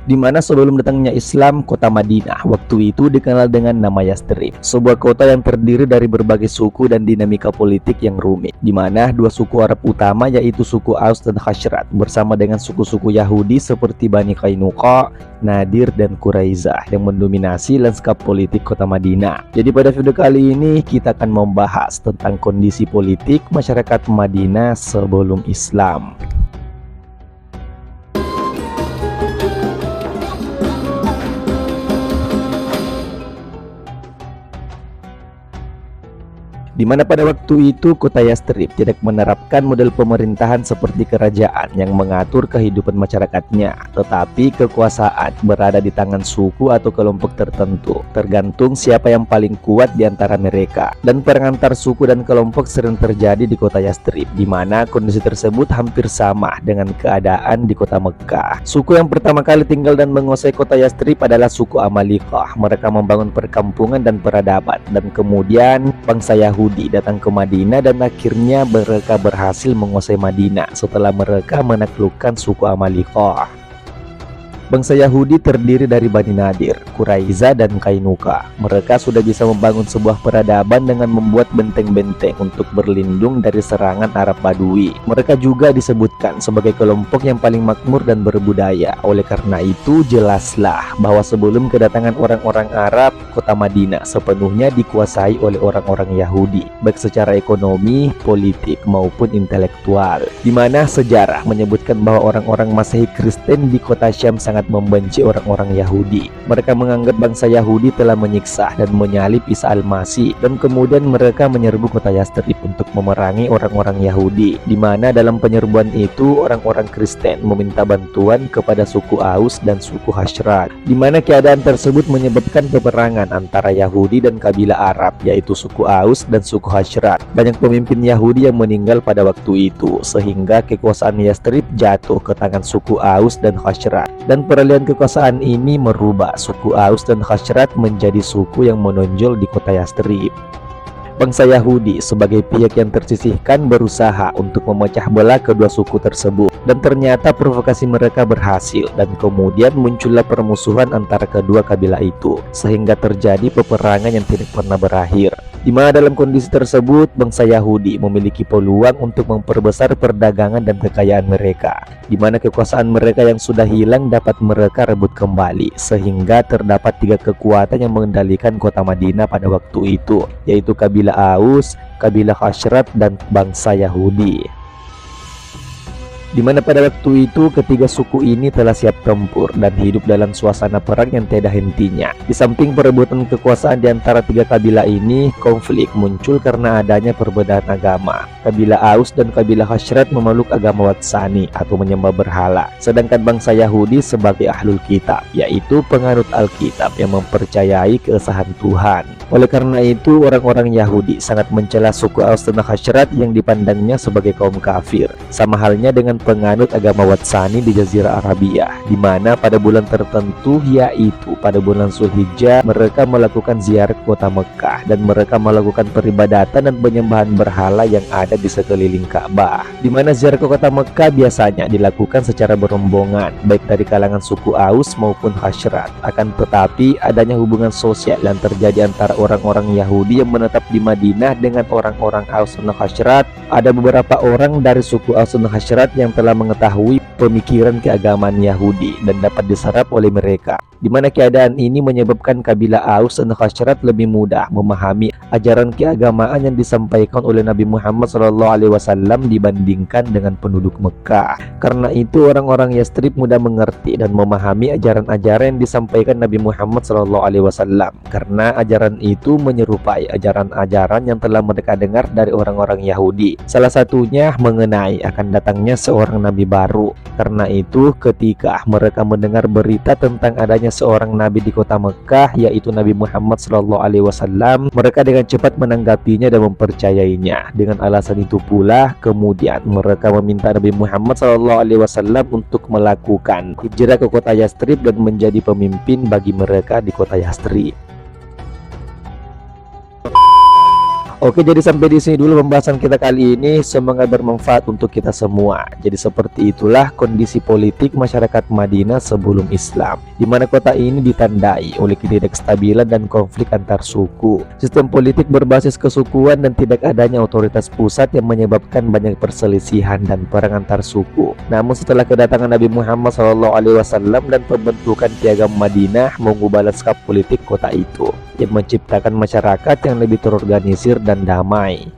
di mana sebelum datangnya Islam, kota Madinah waktu itu dikenal dengan nama Yastrib, sebuah kota yang terdiri dari berbagai suku dan dinamika politik yang rumit, di mana dua suku Arab utama yaitu suku Aus dan Khazraj bersama dengan suku-suku Yahudi seperti Bani Qainuqa, Nadir, dan Quraizah yang mendominasi lanskap politik kota Madinah. Jadi pada video kali ini kita akan membahas tentang kondisi politik masyarakat Madinah sebelum Islam. Di mana pada waktu itu kota Yastrib tidak menerapkan model pemerintahan seperti kerajaan yang mengatur kehidupan masyarakatnya, tetapi kekuasaan berada di tangan suku atau kelompok tertentu, tergantung siapa yang paling kuat di antara mereka. Dan perang antar suku dan kelompok sering terjadi di kota Yastrib, di mana kondisi tersebut hampir sama dengan keadaan di kota Mekkah. Suku yang pertama kali tinggal dan menguasai kota Yastrib adalah suku Amalikah. Mereka membangun perkampungan dan peradaban, dan kemudian bangsa Yahudi datang ke Madinah dan akhirnya mereka berhasil menguasai Madinah setelah mereka menaklukkan suku Amalikah. Bangsa Yahudi terdiri dari Bani Nadir, Quraizah, dan Qainuqa. Mereka sudah bisa membangun sebuah peradaban dengan membuat benteng-benteng untuk berlindung dari serangan Arab Badui. Mereka juga disebutkan sebagai kelompok yang paling makmur dan berbudaya. Oleh karena itu, jelaslah bahwa sebelum kedatangan orang-orang Arab, kota Madinah sepenuhnya dikuasai oleh orang-orang Yahudi, baik secara ekonomi, politik, maupun intelektual. Di mana sejarah menyebutkan bahwa orang-orang Masehi Kristen di kota Syam sangat membenci orang-orang Yahudi. Mereka menganggap bangsa Yahudi telah menyiksa dan menyalib Isa Al-Masih, dan kemudian mereka menyerbu kota Yastrib untuk memerangi orang-orang Yahudi, di mana dalam penyerbuan itu orang-orang Kristen meminta bantuan kepada suku Aus dan suku Khazraj, di mana keadaan tersebut menyebabkan peperangan antara Yahudi dan kabilah Arab yaitu suku Aus dan suku Khazraj. Banyak pemimpin Yahudi yang meninggal pada waktu itu, sehingga kekuasaan Yastrib jatuh ke tangan suku Aus dan Khazraj. Dan peralihan kekuasaan ini merubah suku Aus dan Khazraj menjadi suku yang menonjol di kota Yastrib. Bangsa Yahudi sebagai pihak yang tersisihkan berusaha untuk memecah belah kedua suku tersebut, dan ternyata provokasi mereka berhasil, dan kemudian muncullah permusuhan antara kedua kabilah itu sehingga terjadi peperangan yang tidak pernah berakhir. Di mana dalam kondisi tersebut bangsa Yahudi memiliki peluang untuk memperbesar perdagangan dan kekayaan mereka, di mana kekuasaan mereka yang sudah hilang dapat mereka rebut kembali, sehingga terdapat tiga kekuatan yang mengendalikan kota Madinah pada waktu itu, yaitu kabilah Aus, kabilah Khazraj, dan bangsa Yahudi. Di mana pada waktu itu ketiga suku ini telah siap tempur dan hidup dalam suasana perang yang tiada hentinya. Di samping perebutan kekuasaan di antara tiga kabilah ini, konflik muncul karena adanya perbedaan agama. Kabilah Aus dan kabilah Khazraj memeluk agama Watsani atau menyembah berhala, sedangkan bangsa Yahudi sebagai ahlul kitab, yaitu penganut Alkitab yang mempercayai keesahan Tuhan. Oleh karena itu, orang-orang Yahudi sangat mencela suku Aus dan Khazraj yang dipandangnya sebagai kaum kafir, sama halnya dengan penganut agama Watsani di Jazirah Arabia, di mana pada bulan tertentu yaitu pada bulan Zulhijjah mereka melakukan ziarah kota Mekkah dan mereka melakukan peribadatan dan penyembahan berhala yang ada di sekeliling Ka'bah. Di mana ziarah ke kota Mekkah biasanya dilakukan secara berombongan baik dari kalangan suku Aus maupun Khazraj. Akan tetapi adanya hubungan sosial yang terjadi antara orang-orang Yahudi yang menetap di Madinah dengan orang-orang Aus dan Khazraj. Ada beberapa orang dari suku Aus dan Khazraj yang telah mengetahui pemikiran keagamaan Yahudi dan dapat diserap oleh mereka, di mana keadaan ini menyebabkan kabilah Aus dan Khazraj lebih mudah memahami ajaran keagamaan yang disampaikan oleh Nabi Muhammad SAW dibandingkan dengan penduduk Mekkah. Karena itu orang-orang Yastrib mudah mengerti dan memahami ajaran-ajaran yang disampaikan Nabi Muhammad SAW, karena ajaran itu menyerupai ajaran-ajaran yang telah mereka dengar dari orang-orang Yahudi. Salah satunya mengenai akan datangnya seorang nabi baru. Karena itu ketika mereka mendengar berita tentang adanya seorang nabi di kota Mekkah yaitu Nabi Muhammad SAW, mereka dengan cepat menanggapinya dan mempercayainya. Dengan alasan itu pula kemudian mereka meminta Nabi Muhammad SAW untuk melakukan hijrah ke kota Yastrib dan menjadi pemimpin bagi mereka di kota Yastrib. Oke, jadi sampai di sini dulu pembahasan kita kali ini. Semoga bermanfaat untuk kita semua. Jadi seperti itulah kondisi politik masyarakat Madinah sebelum Islam, di mana kota ini ditandai oleh ketidakstabilan dan konflik antar suku. Sistem politik berbasis kesukuan dan tidak adanya otoritas pusat yang menyebabkan banyak perselisihan dan perang antar suku. Namun setelah kedatangan Nabi Muhammad SAW dan pembentukan Piagam Madinah mengubah lanskap politik kota itu, yang menciptakan masyarakat yang lebih terorganisir dan damai.